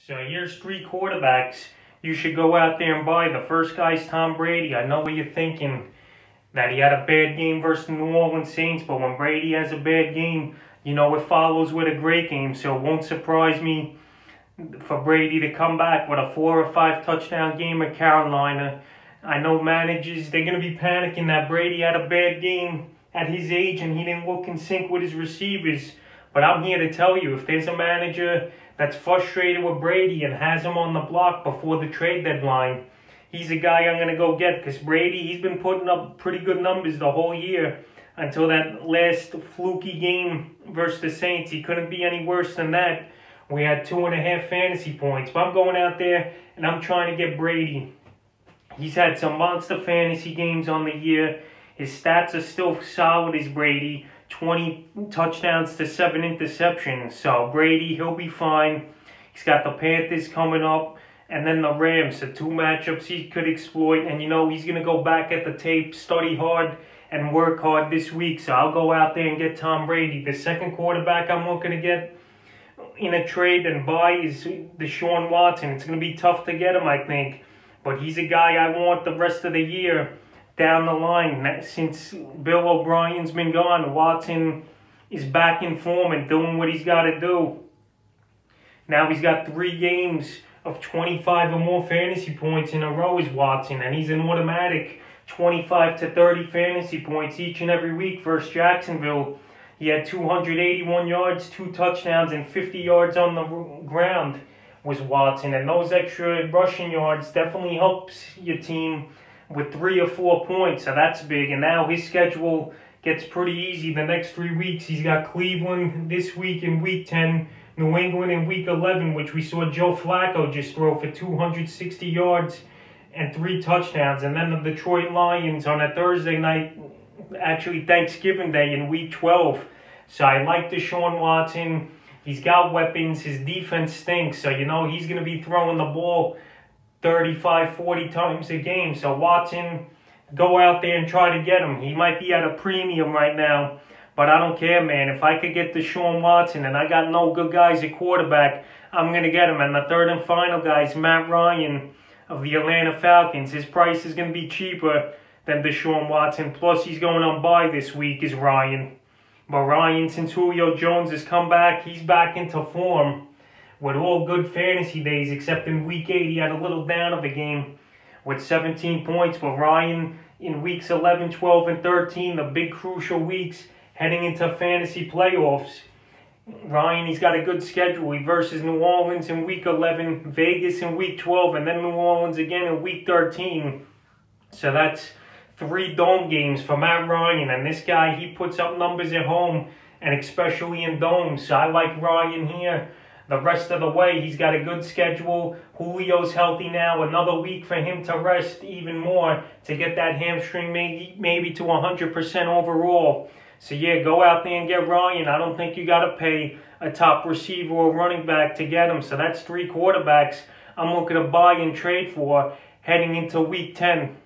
So here's three quarterbacks you should go out there and buy. The first guy's Tom Brady. I know what you're thinking, that he had a bad game versus the New Orleans Saints, but when Brady has a bad game, you know it follows with a great game. So it won't surprise me for Brady to come back with a 4 or 5 touchdown game at Carolina. I know managers, they're going to be panicking that Brady had a bad game at his age and he didn't look in sync with his receivers. But I'm here to tell you, if there's a manager that's frustrated with Brady and has him on the block before the trade deadline, he's a guy I'm going to go get, because Brady, he's been putting up pretty good numbers the whole year until that last fluky game versus the Saints. He couldn't be any worse than that. We had 2.5 fantasy points. But I'm going out there and I'm trying to get Brady. He's had some monster fantasy games on the year. His stats are still solid as Brady. 20 touchdowns to 7 interceptions. So Brady, he'll be fine. He's got the Panthers coming up and then the Rams. The two matchups he could exploit. And you know, he's going to go back at the tape, study hard, and work hard this week. So I'll go out there and get Tom Brady. The second quarterback I'm looking to get in a trade and buy is the Shaun Watson. It's going to be tough to get him, I think. But he's a guy I want the rest of the year down the line. Since Bill O'Brien's been gone, Watson is back in form and doing what he's got to do. Now he's got 3 games of 25 or more fantasy points in a row as Watson, and he's an automatic 25 to 30 fantasy points each and every week versus Jacksonville. He had 281 yards, 2 touchdowns, and 50 yards on the ground was Watson. And those extra rushing yards definitely helps your team with 3 or 4 points. So that's big. And now his schedule gets pretty easy the next 3 weeks. He's got Cleveland this week in Week 10, New England in Week 11, which we saw Joe Flacco just throw for 260 yards and 3 touchdowns. And then the Detroit Lions on a Thursday night, actually Thanksgiving Day in Week 12. So I like the Shaun Watson. He's got weapons. His defense stinks. So, you know, he's going to be throwing the ball 35, 40 times a game. So Watson, go out there and try to get him. He might be at a premium right now, but I don't care, man. If I could get the Shaun Watson and I got no good guys at quarterback, I'm going to get him. And the third and final guy is Matt Ryan of the Atlanta Falcons. His price is going to be cheaper than Deshaun Watson. Plus, he's going on bye this week is Ryan. But Ryan, since Julio Jones has come back, he's back into form with all good fantasy days, except in Week 8, he had a little down of a game with 17 points. But Ryan, in Weeks 11, 12, and 13, the big crucial weeks heading into fantasy playoffs, Ryan, he's got a good schedule. He versus New Orleans in Week 11, Vegas in Week 12, and then New Orleans again in Week 13. So that's 3 dome games for Matt Ryan. And this guy, he puts up numbers at home and especially in domes. So I like Ryan here the rest of the way. He's got a good schedule. Julio's healthy now. Another week for him to rest even more to get that hamstring maybe to 100% overall. So yeah, go out there and get Ryan. I don't think you got to pay a top receiver or running back to get him. So that's 3 quarterbacks I'm looking to buy and trade for heading into Week 10.